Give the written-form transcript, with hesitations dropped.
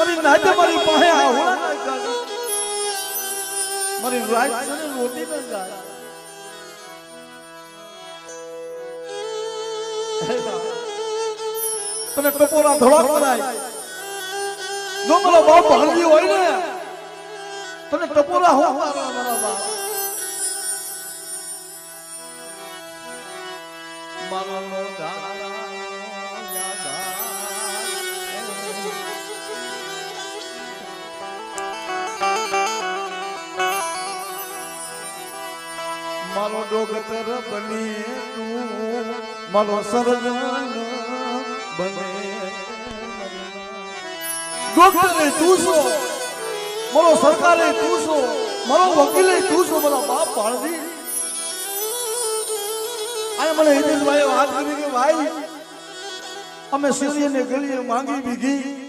મારી નાતે મારી પાસે આવડા ના જાય મારી રાત છે રોટી ન જાય તને ટપોરા ધોળા કરાય જો મારો બાપ ભાણજી હોય ને તને ટપોરા હો મારા બાપ મારો નો મારો ડોગતર બને તું મારો સર્જન બને ડોક્ટરે તું છો મારો સરકારે તું છો મારો વકીલે તું છો મારા બાપ ભાણજી આ મને હિતેશભાઈ વાત કરી કે ભાઈ અમે શિવજીને ગલીએ માંગી બીગી